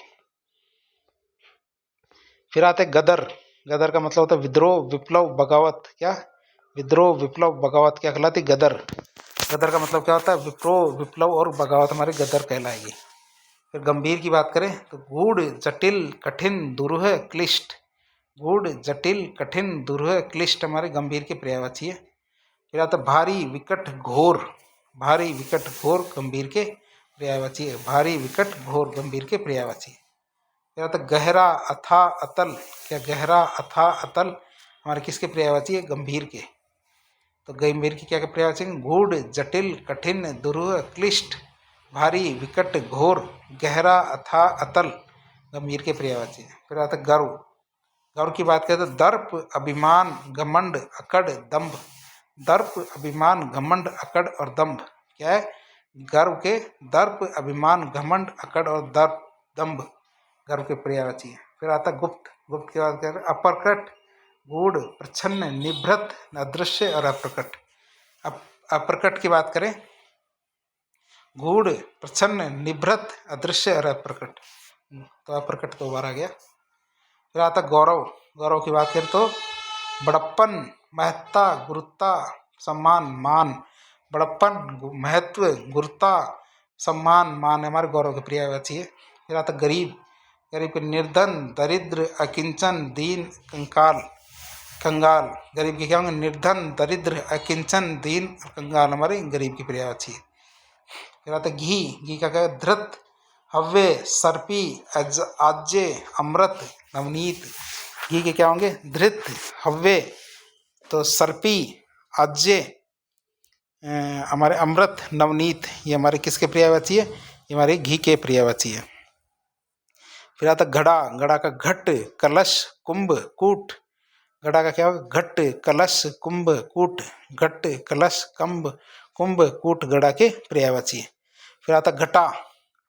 फिर आते गदर। गदर का मतलब होता है विद्रोह, विप्लव, बगावत। क्या? विद्रोह, विप्लव, बगावत क्या कहलाती? गदर। गदर का मतलब क्या होता है? विद्रोह, विप्लव और बगावत हमारी गदर कहलाएगी। फिर गंभीर की बात करें तो गूढ़, जटिल, कठिन, दुरूह, क्लिष्ट। गूढ़, जटिल, कठिन, दुरूह, क्लिष्ट हमारे गंभीर के पर्यायवाची है। फिर आता भारी, विकट, घोर। भारी, विकट, घोर गंभीर के पर्यायवाची है। भारी, विकट, घोर गंभीर के पर्यायवाची है। फिर आता गहरा, अथा, अतल। क्या? गहरा, अथा, अतल हमारे किसके पर्यायवाची है? गंभीर के। तो गंभीर की क्या पर्यायवाची? गूढ़, जटिल, कठिन, दुरूह, क्लिष्ट, भारी, विकट, घोर, गहरा, अथा, अतल गंभीर के पर्यायवाची है। फिर आता गर्व। गर्व की बात करें तो दर्प, अभिमान, घमंड, अकड़, दंभ। दर्प, अभिमान, घमंड, अकड़ और दंभ क्या है? गर्व के दर्प, अभिमान, घमंड, अकड़ और दंभ गर्व के पर्यायवाची है। फिर आता गुप्त। गुप्त की बात करें अप्रकट, गूढ़, प्रच्छन्न, निभृत, अदृश्य और अप्रकट। अप्रकट की बात करें गूढ़, प्रच्छन्न, निभृत, अदृश्य और अप्रकट। तो अप्रकट तो बाहर आ गया। फिर आता गौरव। गौरव की बात करें तो बड़प्पन, महत्ता, गुरुता, सम्मान, मान। बड़प्पन, महत्व, गुरुता, सम्मान, मान हमारे गौरव के पर्यायवाची है। फिर आता गरीब। गरीब के निर्धन, दरिद्र, अकिंचन, दीन, कंकाल, कंगाल। गरीब के क्या होंगे? निर्धन, दरिद्र, अकिंचन, दीन और कंगाल हमारे गरीब की पर्यायवाची है। फिर आता घी। घी का क्या है? धृत, हव्य, सर्पी, आज्य, अमृत, नवनीत। घी के क्या होंगे? धृत, हव्य, तो सर्पी, आज्य, हमारे अमृत, नवनीत, ये हमारे किसके पर्यायवाची है? ये हमारे घी के पर्यायवाची है। फिर आता घड़ा। घड़ा का घट, कलश, कुंभ, कूट। घड़ा का क्या होगा? घट, कलश, कुंभ, कूट। घट, कलश, कुंभ, कूट घड़ा के पर्यायवाची है। फिर आता घटा।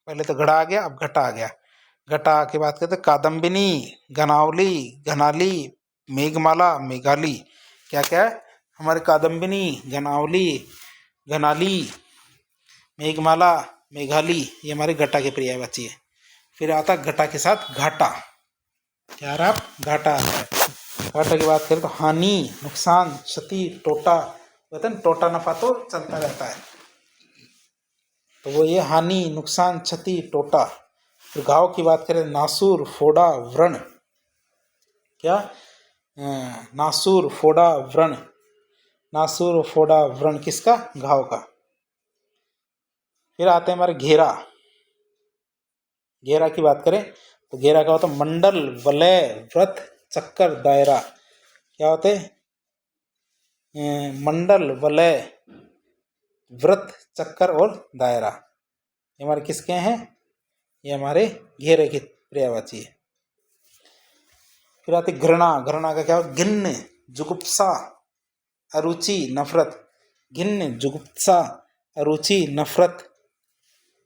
पहले तो घड़ा आ गया, अब घटा आ गया। घटा की बात करते कादम्बिनी, घनावली, घनाली, मेघमाला, मेघाली। क्या क्या है? हमारे कादम्बिनी, घनावली, घनाली, मेघमाला, मेघाली ये हमारे घटा के पर्यायवाची है। फिर आता घटा के साथ घाटा। क्या रहा? घाटा आता है। घाटा की बात करें तो हानि, नुकसान, क्षति, टोटा। कहते हैं टोटा नफा तो चलता रहता है, तो वो ये हानि, नुकसान, क्षति, टोटा। फिर घाव की बात करें नासूर, फोड़ा, व्रण। क्या? नासूर, फोड़ा, व्रण। नासूर, फोड़ा, व्रण किसका? घाव का। फिर आते हैं हमारे घेरा। घेरा की बात करें तो घेरा क्या होता है? मंडल, वलय, वृत्त, चक्कर, दायरा। क्या होते हैं? मंडल, वलय, वृत्त, चक्कर और दायरा ये हमारे किसके हैं? ये हमारे घेरे के पर्यायवाची है। फिर आती घृणा। घृणा का क्या होता? घिन्न, जुगुप्सा, अरुचि, नफरत। घिन्न, जुगुप्सा, अरुचि, नफरत।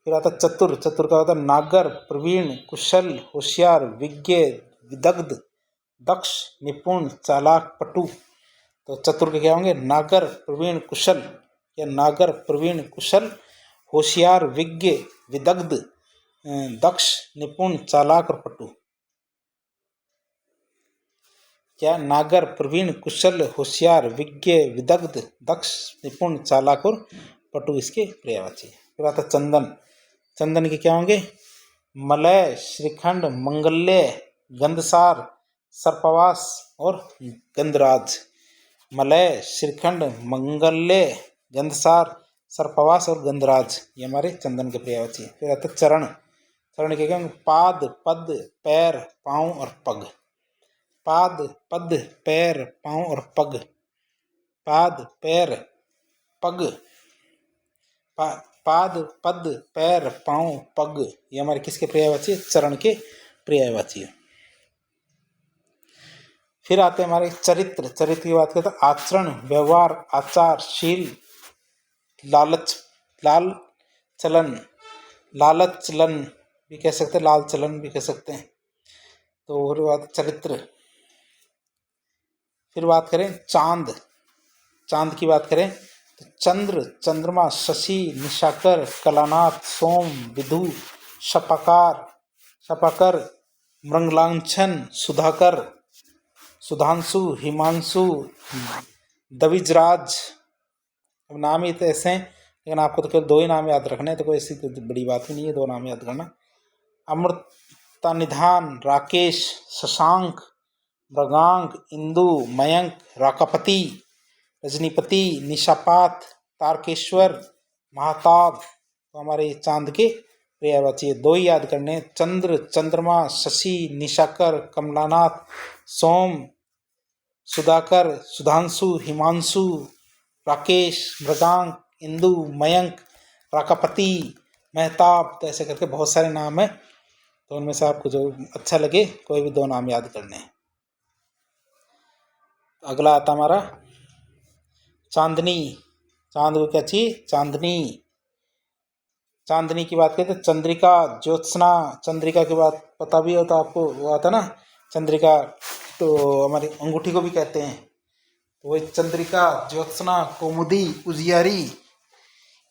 फिर आता चतुर। चतुर का होता है नागर, प्रवीण, कुशल, होशियार, विज्ञ, विदग्ध, दक्ष, निपुण, चालाक, पटु। तो चतुर के क्या होंगे? नागर, प्रवीण, कुशल। या नागर, प्रवीण, कुशल, होशियार, विज्ञ, विदग्ध, दक्ष, निपुण, चालाक और पटु। क्या? नागर, प्रवीण, कुशल, होशियार, विज्ञ, विदग्ध, दक्ष, निपुण, चालाक और पटु इसके पर्यायवाची। फिर आता चंदन। चंदन के क्या होंगे? मलय, श्रीखंड, मंगल्य, गंधसार, सर्पवास और गंधराज। मलय, श्रीखंड, मंगल्य, गंधसार, सर्पवास और गंधराज ये हमारे चंदन के पर्यायवाची। फिर आता चरण। चरण के क्या होंगे? पाद, पद, पैर, पाँव और पग। पाद, पद, पैर, पाँव और पग। पाद, पैर, पग। पाद, पद, पैर, पाँव, पग ये हमारे किसके पर्यायवाची? चरण के पर्यायवाची है। फिर आते हैं हमारे चरित्र। चरित्र की बात करते हैं आचरण, व्यवहार, आचार, शील, लालच, लाल चलन, लालच चलन भी कह सकते हैं, लाल चलन भी कह सकते हैं। तो और बात चरित्र। फिर बात करें चांद, चांद की बात करें तो चंद्र, चंद्रमा, शशि, निशाकर, कलानाथ, सोम, विधु, शपाकार, शपाकर, मृगलांछन, सुधाकर, सुधांशु, हिमांशु, दविजराज। अब नाम ही तो ऐसे हैं, लेकिन आपको तो केवल 2 ही नाम याद रखने हैं, तो कोई ऐसी तो बड़ी बात भी नहीं है 2 नाम याद करना। अमृता निधान, राकेश, शशांक, मृगांक, इंदु, मयंक, राकापति, रजनीपति, निशापात, तारकेश्वर, महाताब। तो हमारे चांद के पर्यायवाची 2 ही याद करने हैं, चंद्र, चंद्रमा, शशि, निशाकर, कमलानाथ, सोम, सुधाकर, सुधांशु, हिमांशु, राकेश, मृगांक, इंदु, मयंक, राकापति, मेहताब। तो ऐसे करके बहुत सारे नाम हैं, तो उनमें से आपको जो अच्छा लगे कोई भी 2 नाम याद करने हैं। अगला आता हमारा चांदनी। चांद को क्या चाहिए? चांदनी। चांदनी की बात करें तो चंद्रिका, ज्योत्सना। चंद्रिका की बात पता भी हो तो आपको, वो आता ना चंद्रिका, तो हमारी अंगूठी को भी कहते हैं, तो वही चंद्रिका, ज्योत्सना, कौमुदी, उजियारी,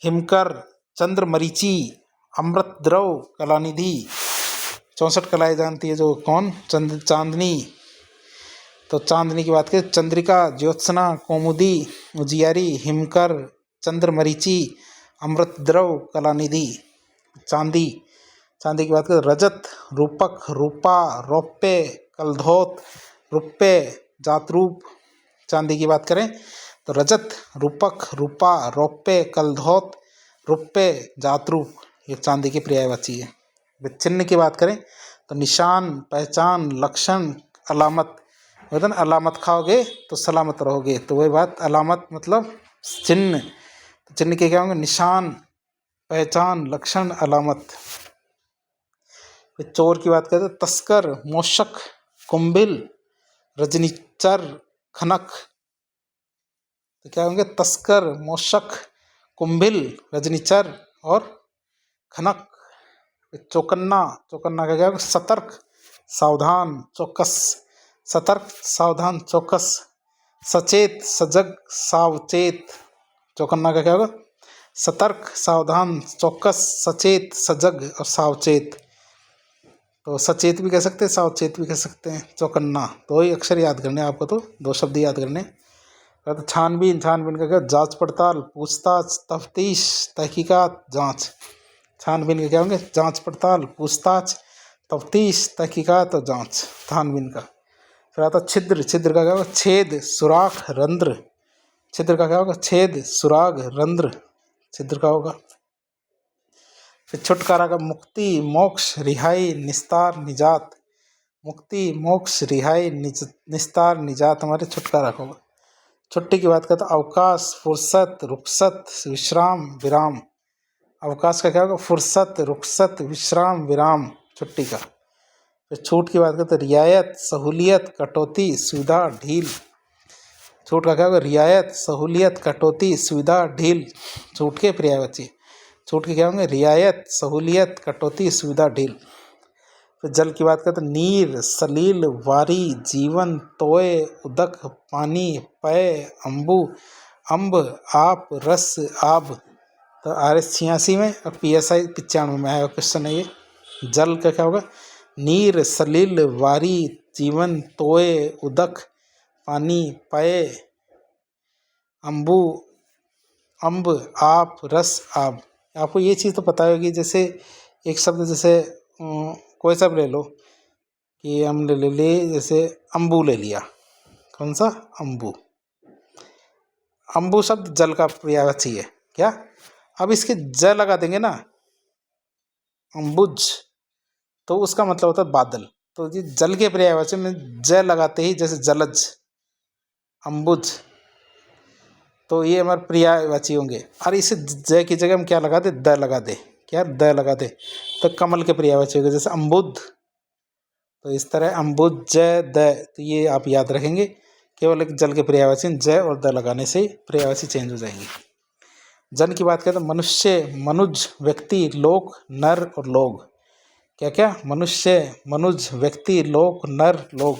हिमकर, चंद्र मरीचि, अमृत द्रव, कलानिधि। 64 कलाएं जानती है जो कौन? चांदनी। तो चांदनी की बात करें चंद्रिका, ज्योत्सना, कौमुदी, उजियारी, हिमकर, चंद्र मरीचि, अमृत द्रव, कलानिधि। चांदी। चांदी की बात करें रजत, रूपक, रूपा, रौप्य, कलधौत, रुप्य, जातरूप। चांदी की बात करें तो रजत, रूपक, रूपा, रौप्य, कलधौत, रुप्य, जातरूप, ये चांदी के पर्यायवाची है। चिन्ह की बात करें तो निशान, पहचान, लक्षण, अलामत। मतलब अलामत खाओगे तो सलामत रहोगे, तो वही बात, अलामत मतलब चिन्ह। तो चिन्ह के क्या होंगे? निशान, पहचान, लक्षण, अलामत। फिर चोर की बात करें तो तस्कर, मोशक, कुंभिल, रजनीचर, खनक। तो क्या होंगे? तस्कर, मोशक, कुंभिल, रजनीचर और खनक। चौकन्ना। चौकन्ना का क्या होगा? सतर्क, सावधान, चौकस। सतर्क, सावधान, चौकस। सचेत, सजग, सावचेत। चौकन्ना का क्या होगा? सतर्क, सावधान, चौकस, सचेत, सजग और सावचेत। तो सचेत भी कह सकते हैं, सावचेत भी कह सकते हैं चौकन्ना। तो वही अक्षर याद करने आपको, तो 2 शब्द याद करने। तो छानबीन। छानबीन का क्या? जांच पड़ताल, पूछताछ, तफ्तीश, तहकीकात, जांच। छानबीन के क्या होंगे? जांच पड़ताल, पूछताछ, तफ्तीश, तहकीकात और जांच, छानबीन का। फिर आता छिद्र। छिद्र का क्या होगा? छेद, सुराख, रंध्र। छिद्र का क्या होगा? छेद, सुराग, रंध्र, छिद्र का होगा। फिर छुटकारा का मुक्ति, मोक्ष, रिहाई, निस्तार, निजात। मुक्ति, मोक्ष, रिहाई, निस्तार, निजात हमारे छुटकारा का होगा। छुट्टी की बात करते अवकाश, फुर्सत, रुखसत, विश्राम, विराम। अवकाश का क्या होगा? फुर्सत, रुखसत, विश्राम, विराम, छुट्टी का। फिर छूट की बात करते रियायत, सहूलियत, कटौती, सुविधा, ढील। छूट का क्या होगा? रियायत, सहूलियत, कटौती, सुविधा, ढील, छूट के पर्यायवाची। छूट के क्या होंगे? रियायत, सहूलियत, कटौती, सुविधा, ढील। फिर जल की बात करते नीर, सलील, वारी, जीवन, तोय, उदक, पानी, पय, अम्बु, अम्ब, आप, रस, आब। तो RS 86 में और PSI 95 में है क्वेश्चन है ये। जल का क्या होगा? नीर, सलील, वारी, जीवन, तोय, उदक, पानी, पय, अम्बु, अम्ब, आप, रस, आब। आपको ये चीज़ तो पता होगी, जैसे एक शब्द, जैसे कोई शब्द ले लो कि हम ले ले जैसे अम्बू ले लिया। कौन सा? अम्बू। अम्बू शब्द जल का पर्यायवाची है क्या? अब इसके ज लगा देंगे ना, अम्बुज, तो उसका मतलब होता है बादल। तो ये जल के पर्यायवाची में ज लगाते ही, जैसे जलज, अम्बुज, तो ये हमारे पर्यायवाची होंगे। और इसे ज की जगह हम क्या लगा दे? द लगा दे। क्या? द लगा दे, तो कमल के पर्यायवाची होंगे, जैसे अम्बुद। तो इस तरह अम्बुज, ज, द, तो ये आप याद रखेंगे। केवल एक जल के पर्यायवाची ज और द लगाने से पर्यायवाची चेंज हो जाएंगे। जन की बात करें तो मनुष्य, मनुज, व्यक्ति, लोक, नर और लोग। क्या क्या? मनुष्य, मनुज, व्यक्ति, लोक, नर, लोग।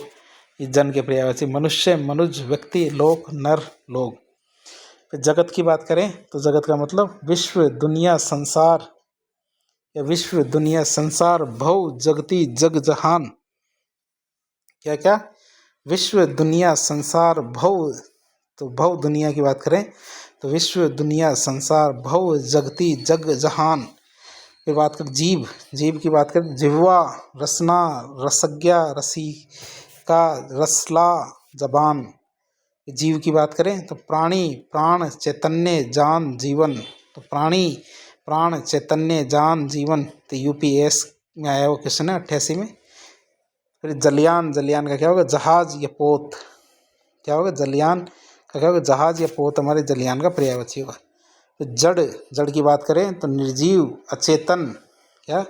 ये जन के पर्यायवाची मनुष्य, मनुज, व्यक्ति, लोक, नर, लोग। फिर जगत की बात करें तो जगत का मतलब विश्व, दुनिया, संसार, या विश्व, दुनिया, संसार, भव, जगती, जग, जहान। क्या क्या? विश्व, दुनिया, संसार, भव। तो भव दुनिया की बात करें तो विश्व, दुनिया, संसार, भव, जगती, जग, जहान। फिर बात करें जीव, जीव की बात करें जिह्वा, रसना, रसज्ञा, रसिका, रसला, जबान। जीव की बात करें तो प्राणी, प्राण, चैतन्य, जान, जीवन। तो प्राणी, प्राण, चैतन्य, जान, जीवन। तो यूपीएस में आया वो क्वेश्चन है 88 में। फिर जलयान, जलयान का क्या होगा? जहाज या पोत। क्या होगा? जलयान का क्या होगा? जहाज या पोत हमारे जलयान का पर्यायवाची होगा। तो जड़, जड़ की बात करें तो निर्जीव, अचेतन। क्या?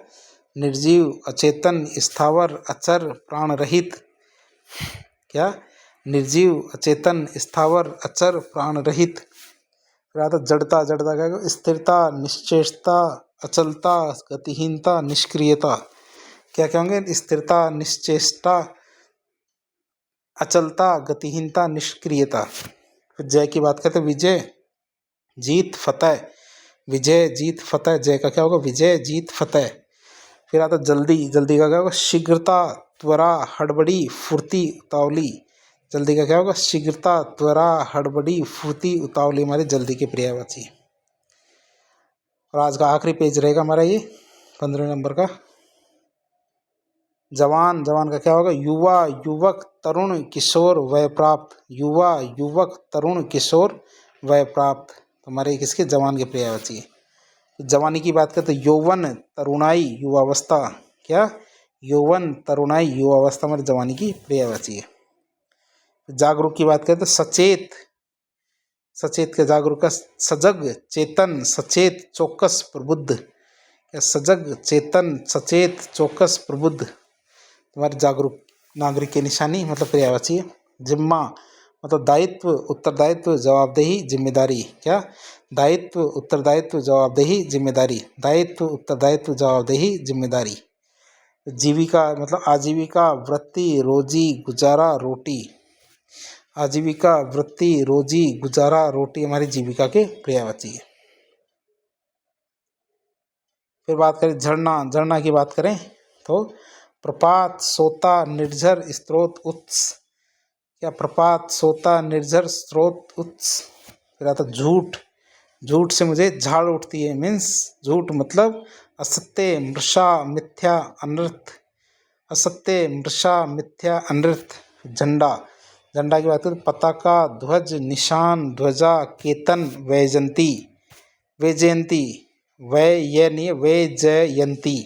निर्जीव, अचेतन, स्थावर, अचर, प्राण रहित। क्या? निर्जीव, अचेतन, स्थावर, अचर, प्राण रहित। फिर आता जड़ता, जड़ता क्या होगा? स्थिरता, निश्चेषता, अचलता, गतिहीनता, निष्क्रियता। क्या क्या होंगे? स्थिरता, निश्चेषता, अचलता, गतिहीनता, निष्क्रियता। फिर जय की बात करते विजय, जीत, फतेह। विजय, जीत, फतेह। जय का क्या होगा? विजय, जीत, फतेह। फिर आता जल्दी, जल्दी का क्या होगा? शीघ्रता, त्वरा, हड़बड़ी, फुर्ती, उतावली। जल्दी का क्या होगा? शीघ्रता, त्वरा, हड़बड़ी, फुर्ती, उतावली हमारे जल्दी के पर्यायवाची। और आज का आखिरी पेज रहेगा हमारा ये 15 नंबर का। जवान, जवान का क्या होगा? युवा, युवक, तरुण, किशोर, वय प्राप्त। युवा, युवक, तरुण, किशोर, वय प्राप्त। तो हमारे किसके? जवान के पर्यायवाची है। जवानी की बात करें तो यौवन, तरुणाई, युवावस्था। क्या? यौवन, तरुणाई, युवावस्था हमारे जवानी की पर्यायवाची है। जागरूक की बात करें तो सचेत, सचेत के जागरूक का सजग, चेतन, सचेत, चौकस, प्रबुद्ध। या सजग, चेतन, सचेत, चौकस, प्रबुद्ध तुम्हारे जागरूक नागरिक की निशानी मतलब पर्यायवाची है। जिम्मा मतलब दायित्व, उत्तरदायित्व, जवाबदेही, जिम्मेदारी। क्या? दायित्व, उत्तरदायित्व, जवाबदेही, जिम्मेदारी। दायित्व, उत्तरदायित्व, जवाबदेही, जिम्मेदारी। जीविका मतलब आजीविका, वृत्ति, रोजी, गुजारा, रोटी। आजीविका, वृत्ति, रोजी, गुजारा, रोटी हमारी जीविका के पर्यायवाची है। फिर बात करें झरना, झरना की बात करें तो प्रपात, सोता, निर्झर, स्रोत, उत्स। क्या? प्रपात, सोता, निर्झर, स्रोत, उत्स। फिर आता झूठ, झूठ से मुझे झाड़ उठती है, मीन्स झूठ मतलब असत्य, मृषा, मिथ्या, अनर्थ। असत्य, मृषा, मिथ्या, अनर्थ। झंडा, झंडा की बात करें पताका, ध्वज, निशान, ध्वजा, केतन, वैजयंती। वैजयंती, वै ये नहीं है, वैजयंती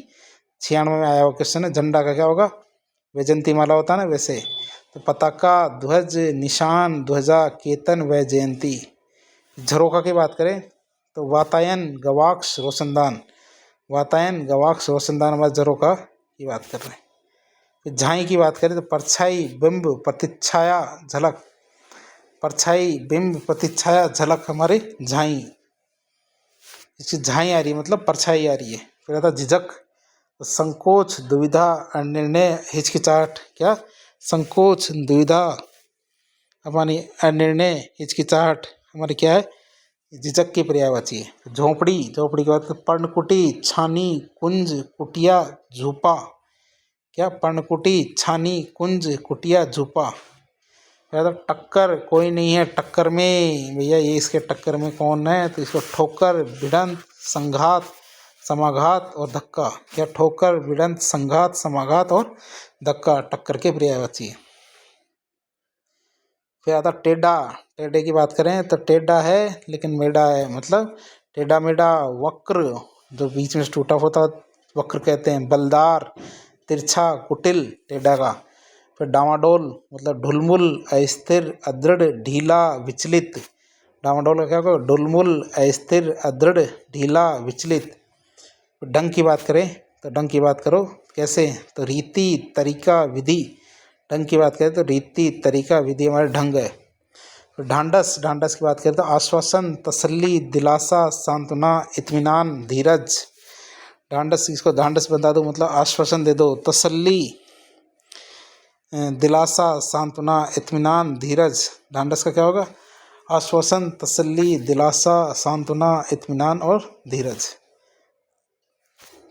96 में आया हुआ क्वेश्चन है। झंडा का क्या होगा? वैजयंती माला होता है ना वैसे। तो पताका, ध्वज, निशान, ध्वजा, केतन, वैजयंती। झरोखा की बात करें तो वातायन, गवाक्ष, रोशनदान। वातायन, गवाक्ष, रोशनदान हमारे झरोखा की बात कर रहे हैं। फिर झाई की बात करें तो परछाई, बिंब, प्रतिच्छाया, झलक। परछाई, बिंब, प्रतिच्छाया, झलक हमारे झाई। इसकी झाई आ रही है मतलब परछाई आ रही है। फिर आता झिझक, संकोच, दुविधा, अनिर्णय, हिचकिचाहट। क्या? संकोच, दुविधा हमारी, अनिर्णय, हिचकिचाहट हमारी क्या है? झिझक की पर्यायवाची है। झोपड़ी, झोपड़ी की बात करें पर्णकुटी, छानी, कुंज, कुटिया, झूपा। क्या? पर्णकुटी, छानी, कुंज, कुटिया, झूपा। टक्कर, कोई नहीं है टक्कर में, भैया ये इसके टक्कर में कौन है? तो इसको ठोकर, भिड़ंत, संघात, समाघात और धक्का। क्या? ठोकर, भिड़ंत, संघात, समाघात और धक्का टक्कर के पर्यायवाची है। फिर आता टेढ़ा, टेढ़े की बात करें तो टेढ़ा है लेकिन मेढ़ा है, मतलब टेढ़ा मेढ़ा, वक्र जो बीच में से टूटा होता वक्र कहते हैं। बलदार, तिरछा, कुटिल टेढ़ा का। फिर डामाडोल मतलब ढुलमुल, अस्थिर, अदृढ़, ढीला, विचलित। डामाडोल का क्या होगा? ढुलमुल, अस्थिर, अदृढ़, ढीला, विचलित। ढंग की बात करें तो ढंग की बात करो कैसे? तो रीति, तरीका, विधि। ढंग की बात करें तो रीति, तरीका, विधि हमारे ढंग है। ढांढस, ढांढस की बात करें तो आश्वासन, तसल्ली, दिलासा, सांत्वना, इत्मीनान, धीरज। ढांढस, इसको ढांढस बता दो मतलब आश्वासन दे दो, तसल्ली, दिलासा, सांत्वना, इत्मीनान, धीरज। ढांढस का क्या होगा? आश्वासन, तसल्ली, दिलासा, सांत्वना, इत्मीनान और धीरज।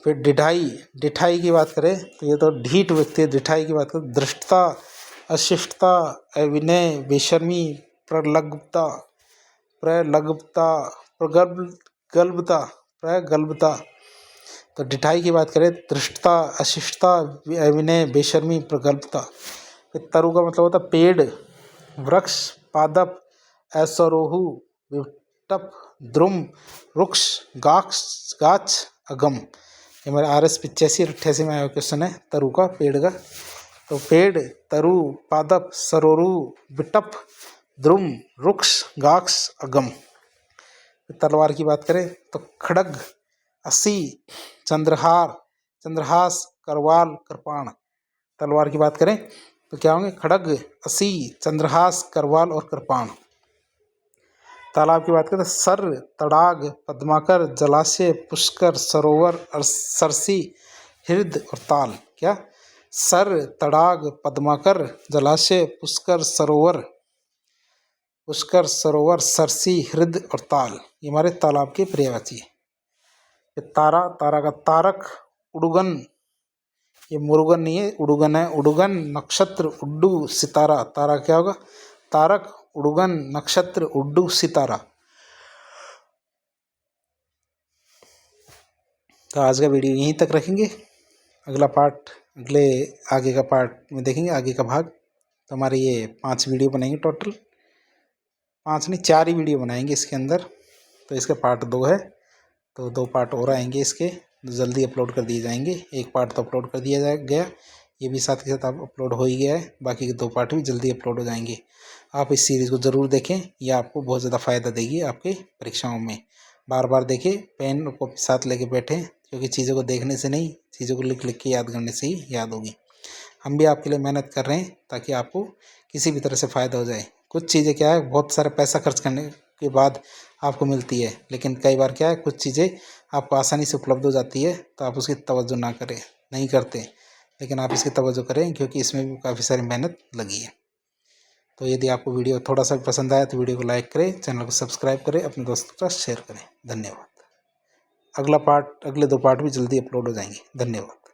फिर डिठाई, डिठाई की बात करें तो ये तो ढीठ व्यक्ति है। डिठाई की बात करें, धृष्टता, अशिष्टता, अविनय, बेशर्मी, प्रलग्भता, प्रलग्भता, प्रगल्भता, प्रगल्भता। तो डिठाई की बात करें, धृष्टता, अशिष्टता, अविनय, बेशर्मी, प्रगल्भता। फिर तरु का मतलब होता है पेड़, वृक्ष, पादप, ऐसरोहु, विटप, द्रुम, वृक्ष, गाछ, अगम। ये हमारे RS 85 और 88 में आया क्वेश्चन है तरु का, पेड़ का। तो पेड़, तरु, पादप, सरोरु, विटप, द्रुम, वृक्ष, गाछ, अगम। तलवार की बात करें तो खड्ग, असी, चंद्रहार, चंद्रहास, करवाल, कृपाण। तलवार की बात करें तो क्या होंगे? खड्ग, असी, चंद्रहास, करवाल और कृपाण। तालाब की बात करें तो सर, तड़ाग, पद्माकर, जलाशय, पुष्कर, सरोवर और सरसी, हृद और ताल। क्या? सर, तड़ाग, पद्माकर, जलाशय, पुष्कर, सरोवर, सरसी, हृद और ताल। ये हमारे तालाब के पर्यायवाची है। तारा, तारा का तारक, उड़गन, ये मुर्गन नहीं है, उड़गन है। उड़गन, नक्षत्र, उड्डू, सितारा। तारा क्या होगा? तारक, उड़गन, नक्षत्र, उड्डू, सितारा। तो आज का वीडियो यहीं तक रखेंगे। अगला पार्ट आगे का पार्ट में देखेंगे, आगे का भाग। तो हमारे ये 5 वीडियो बनेंगे टोटल, 5 नहीं 4 ही वीडियो बनाएंगे इसके अंदर। तो इसका पार्ट 2 है, तो 2 पार्ट और आएंगे इसके, जल्दी अपलोड कर दिए जाएंगे। एक पार्ट तो अपलोड कर दिया गया, ये भी साथ के साथ आप अपलोड हो ही गया है। बाकी के 2 पार्ट भी जल्दी अपलोड हो जाएंगे। आप इस सीरीज़ को ज़रूर देखें, यह आपको बहुत ज़्यादा फ़ायदा देगी आपके परीक्षाओं में। बार बार देखें, पेन और कॉपी साथ लेके बैठें, क्योंकि चीज़ों को देखने से नहीं, चीज़ों को लिख लिख के याद करने से ही याद होगी। हम भी आपके लिए मेहनत कर रहे हैं ताकि आपको किसी भी तरह से फ़ायदा हो जाए। कुछ चीज़ें क्या है, बहुत सारा पैसा खर्च करने के बाद आपको मिलती है, लेकिन कई बार क्या है, कुछ चीज़ें आपको आसानी से उपलब्ध हो जाती है तो आप उसकी तवज्जो ना करें, नहीं करते। लेकिन आप इसकी तवज्जो करें, क्योंकि इसमें भी काफ़ी सारी मेहनत लगी है। तो यदि आपको वीडियो थोड़ा सा पसंद आया तो वीडियो को लाइक करें, चैनल को सब्सक्राइब करें, अपने दोस्तों के साथ शेयर करें। धन्यवाद। अगले 2 पार्ट भी जल्दी अपलोड हो जाएंगे। धन्यवाद।